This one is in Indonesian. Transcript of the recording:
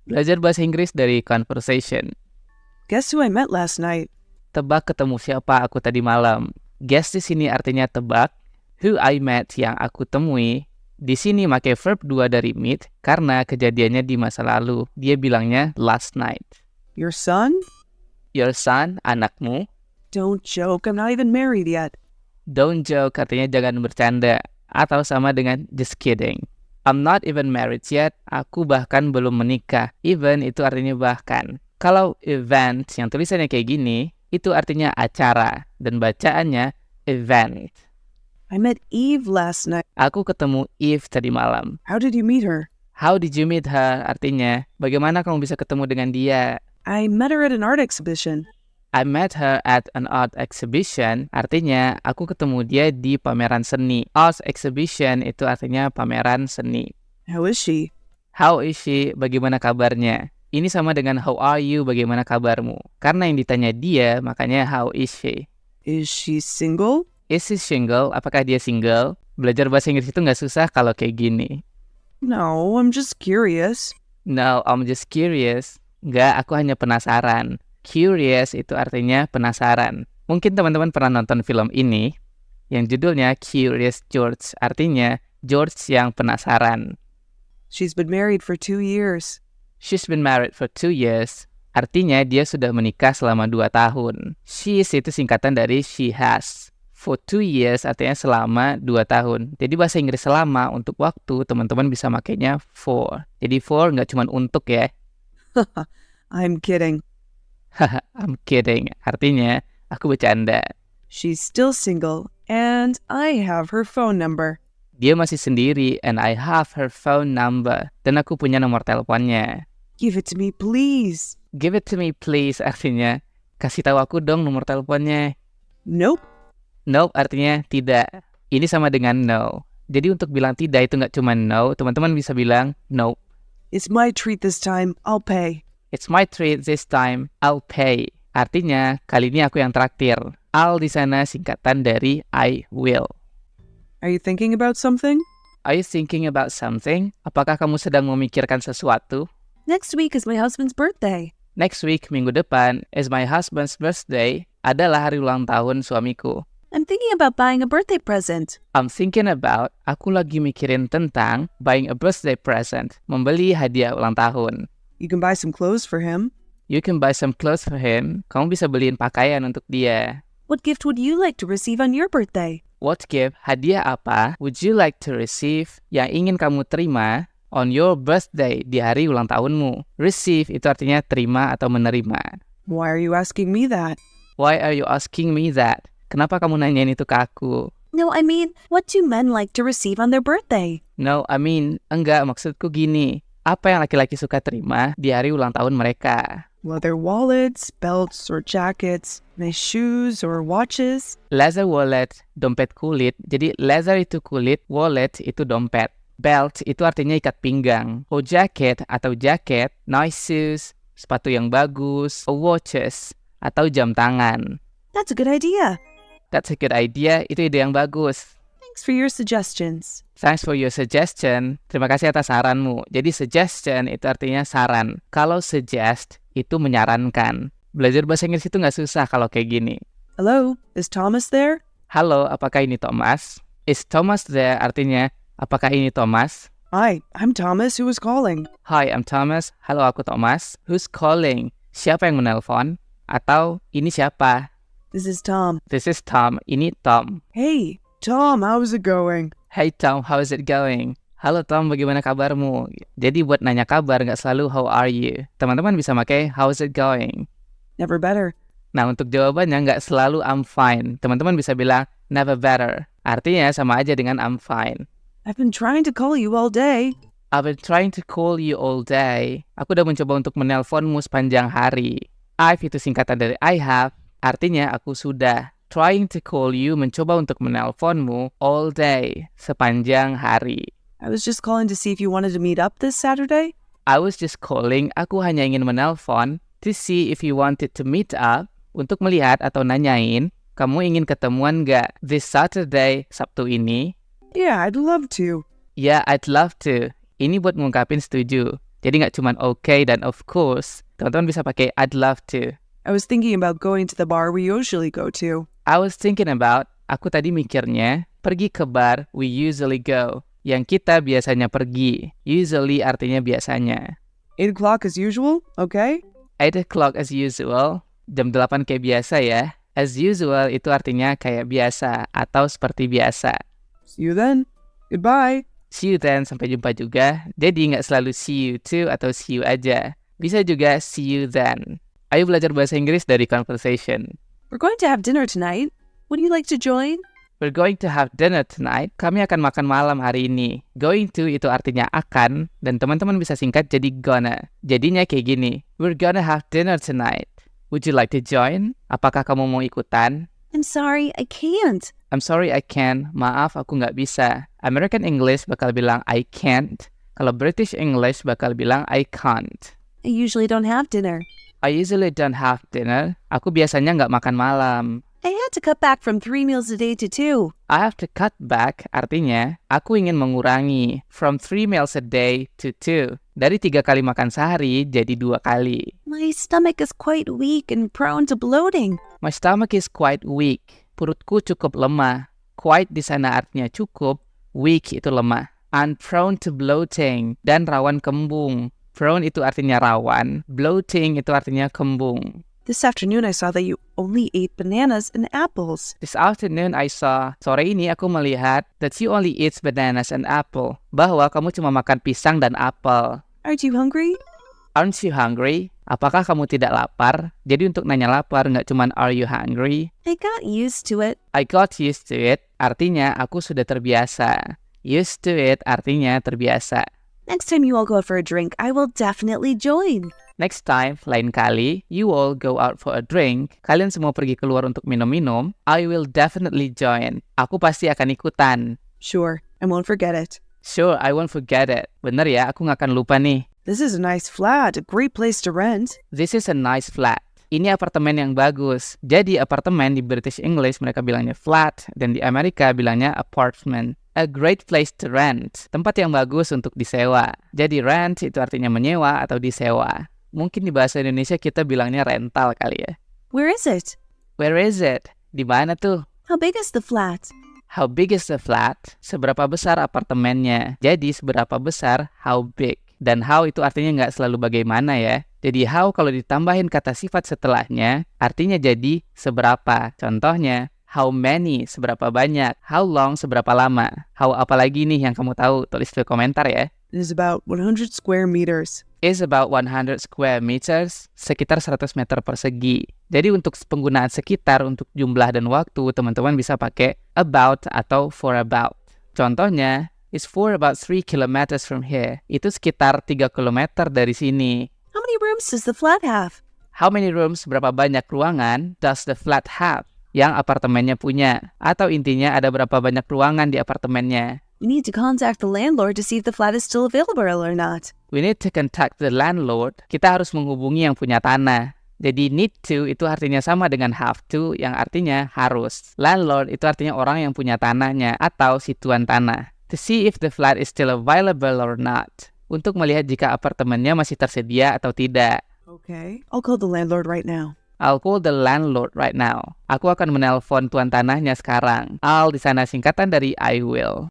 Belajar bahasa Inggris dari conversation. Guess who I met last night? Tebak ketemu siapa aku tadi malam. Guess di sini artinya tebak. Who I met yang aku temui. Di sini pakai verb 2 dari meet karena kejadiannya di masa lalu. Dia bilangnya last night. Your son? Your son, anakmu. Don't joke, I'm not even married yet. Don't joke artinya jangan bercanda. Atau sama dengan just kidding. I'm not even married yet. Aku bahkan belum menikah. Even itu artinya bahkan. Kalau event yang tulisannya kayak gini, itu artinya acara. Dan bacaannya event. I met Eve last night. Aku ketemu Eve tadi malam. How did you meet her? How did you meet her? Artinya, bagaimana kamu bisa ketemu dengan dia? I met her at an art exhibition. I met her at an art exhibition. Artinya, aku ketemu dia di pameran seni. Art exhibition itu artinya pameran seni. How is she? How is she? Bagaimana kabarnya? Ini sama dengan how are you? Bagaimana kabarmu? Karena yang ditanya dia, makanya how is she? Is she single? Is she single? Apakah dia single? Belajar bahasa Inggris itu nggak susah kalau kayak gini. No, I'm just curious. No, I'm just curious. Nggak, aku hanya penasaran. Curious itu artinya penasaran. Mungkin teman-teman pernah nonton film ini yang judulnya Curious George. Artinya George yang penasaran. She's been married for 2 years. She's been married for 2 years. Artinya dia sudah menikah selama 2 tahun. She's itu singkatan dari she has. For 2 years artinya selama 2 tahun. Jadi bahasa Inggris selama untuk waktu teman-teman bisa makainya for. Jadi for nggak cuma untuk ya. I'm kidding. I'm kidding. Artinya aku bercanda. She's still single, and I have her phone number. Dia masih sendiri and I have her phone number. Dan aku punya nomor teleponnya. Give it to me, please. Give it to me please artinya kasih tahu aku dong nomor teleponnya. Nope. Nope artinya tidak. Ini sama dengan no. Jadi untuk bilang tidak itu nggak cuma no, teman-teman bisa bilang nope. It's my treat this time. I'll pay. It's my treat this time. I'll pay. Artinya kali ini aku yang traktir. I'll di sana singkatan dari I will. Are you thinking about something? Are you thinking about something? Apakah kamu sedang memikirkan sesuatu? Next week is my husband's birthday. Next week, minggu depan, is my husband's birthday. Adalah hari ulang tahun suamiku. I'm thinking about buying a birthday present. I'm thinking about, aku lagi mikirin tentang buying a birthday present. Membeli hadiah ulang tahun. You can buy some clothes for him. You can buy some clothes for him. Kamu bisa beliin pakaian untuk dia. What gift would you like to receive on your birthday? What gift, hadiah apa, would you like to receive yang ingin kamu terima on your birthday di hari ulang tahunmu? Receive itu artinya terima atau menerima. Why are you asking me that? Why are you asking me that? Kenapa kamu nanyain itu ke aku? No, I mean, what do men like to receive on their birthday? No, I mean, enggak, maksudku gini. Apa yang laki-laki suka terima di hari ulang tahun mereka? Leather wallets, belts, or jackets, nice shoes or watches. Leather wallet, dompet kulit. Jadi leather itu kulit, wallet itu dompet. Belt itu artinya ikat pinggang. Or jacket atau jaket, nice shoes, sepatu yang bagus. Or watches atau jam tangan. That's a good idea. That's a good idea, itu ide yang bagus. Thanks for your suggestions. Thanks for your suggestion. Terima kasih atas saranmu. Jadi suggestion itu artinya saran. Kalau suggest itu menyarankan. Belajar bahasa Inggris itu nggak susah kalau kayak gini. Hello, is Thomas there? Halo, apakah ini Thomas? Is Thomas there artinya, apakah ini Thomas? Hi, I'm Thomas who was calling. Hi, I'm Thomas. Halo, aku Thomas. Who's calling? Siapa yang menelpon? Atau ini siapa? This is Tom. This is Tom. Ini Tom. Hey, Tom, how's it going? Hey Tom, how is it going? Halo Tom, bagaimana kabarmu? Jadi buat nanya kabar nggak selalu how are you. Teman-teman bisa pakai how is it going. Never better. Nah untuk jawabannya nggak selalu I'm fine. Teman-teman bisa bilang never better. Artinya sama aja dengan I'm fine. I've been trying to call you all day. I've been trying to call you all day. Aku udah mencoba untuk menelponmu sepanjang hari. I've itu singkatan dari I have. Artinya aku sudah. Trying to call you, mencoba untuk menelponmu all day, sepanjang hari. I was just calling to see if you wanted to meet up this Saturday. I was just calling, aku hanya ingin menelpon to see if you wanted to meet up, untuk melihat atau nanyain, kamu ingin ketemuan nggak this Saturday, Sabtu ini? Yeah, I'd love to. Yeah, I'd love to. Ini buat ngungkapin setuju. Jadi nggak cuma okay dan of course. Teman-teman bisa pakai I'd love to. I was thinking about going to the bar we usually go to. I was thinking about, aku tadi mikirnya, pergi ke bar we usually go. Yang kita biasanya pergi. Usually artinya biasanya. 8 o'clock as usual, okay? 8 o'clock as usual. Jam 8 kayak biasa ya. As usual itu artinya kayak biasa atau seperti biasa. See you then. Goodbye. See you then, sampai jumpa juga. Jadi nggak selalu see you too atau see you aja. Bisa juga see you then. Ayo belajar bahasa Inggris dari conversation. We're going to have dinner tonight. Would you like to join? We're going to have dinner tonight. Kami akan makan malam hari ini. Going to itu artinya akan, dan teman-teman bisa singkat jadi gonna. Jadinya kayak gini. We're gonna have dinner tonight. Would you like to join? Apakah kamu mau ikutan? I'm sorry, I can't. I'm sorry I can't. Maaf, aku nggak bisa. American English bakal bilang I can't. Kalau British English bakal bilang I can't. I usually don't have dinner. I usually don't have dinner. Aku biasanya nggak makan malam. I had to cut back from 3 meals a day to 2. I have to cut back, artinya aku ingin mengurangi from 3 meals a day to 2. Dari 3 kali makan sehari jadi 2 kali. My stomach is quite weak and prone to bloating. My stomach is quite weak. Perutku cukup lemah. Quite di sana artinya cukup, weak itu lemah. And prone to bloating, dan rawan kembung. Prone itu artinya rawan, bloating itu artinya kembung. This afternoon I saw that you only ate bananas and apples. This afternoon sore ini aku melihat that you only eat bananas and apple. Bahwa kamu cuma makan pisang dan apel. Aren't you hungry? Aren't you hungry? Apakah kamu tidak lapar? Jadi untuk nanya lapar nggak cuma are you hungry? I got used to it. I got used to it artinya aku sudah terbiasa. Used to it artinya terbiasa. Next time you all go out for a drink, I will definitely join. Next time, lain kali, you all go out for a drink. Kalian semua pergi keluar untuk minum-minum. I will definitely join. Aku pasti akan ikutan. Sure, I won't forget it. Sure, I won't forget it. Bener ya, aku nggak akan lupa nih. This is a nice flat, a great place to rent. This is a nice flat. Ini apartemen yang bagus. Jadi apartemen di British English mereka bilangnya flat, dan di Amerika bilangnya apartment. A great place to rent. Tempat yang bagus untuk disewa. Jadi rent itu artinya menyewa atau disewa. Mungkin di bahasa Indonesia kita bilangnya rental kali ya. Where is it? Where is it? Di mana tuh? How big is the flat? How big is the flat? Seberapa besar apartemennya? Jadi seberapa besar how big? Dan how itu artinya nggak selalu bagaimana ya. Jadi how kalau ditambahin kata sifat setelahnya, artinya jadi seberapa. Contohnya, how many, seberapa banyak. How long, seberapa lama. How apa lagi nih yang kamu tahu? Tulis di komentar ya. It is about 100 square meters. Is about 100 square meters, sekitar 100 meter persegi. Jadi untuk penggunaan sekitar, untuk jumlah dan waktu, teman-teman bisa pakai about atau for about. Contohnya, is for about 3 kilometers from here. Itu sekitar 3 kilometer dari sini. How many rooms does the flat have? How many rooms, berapa banyak ruangan, does the flat have? Yang apartemennya punya. Atau intinya ada berapa banyak ruangan di apartemennya. We need to contact the landlord to see if the flat is still available or not. We need to contact the landlord. Kita harus menghubungi yang punya tanah. Jadi need to itu artinya sama dengan have to yang artinya harus. Landlord itu artinya orang yang punya tanahnya atau si tuan tanah. To see if the flat is still available or not. Untuk melihat jika apartemennya masih tersedia atau tidak. Okay, I'll call the landlord right now. I'll call the landlord right now. Aku akan menelpon tuan tanahnya sekarang. I'll di sana singkatan dari I will.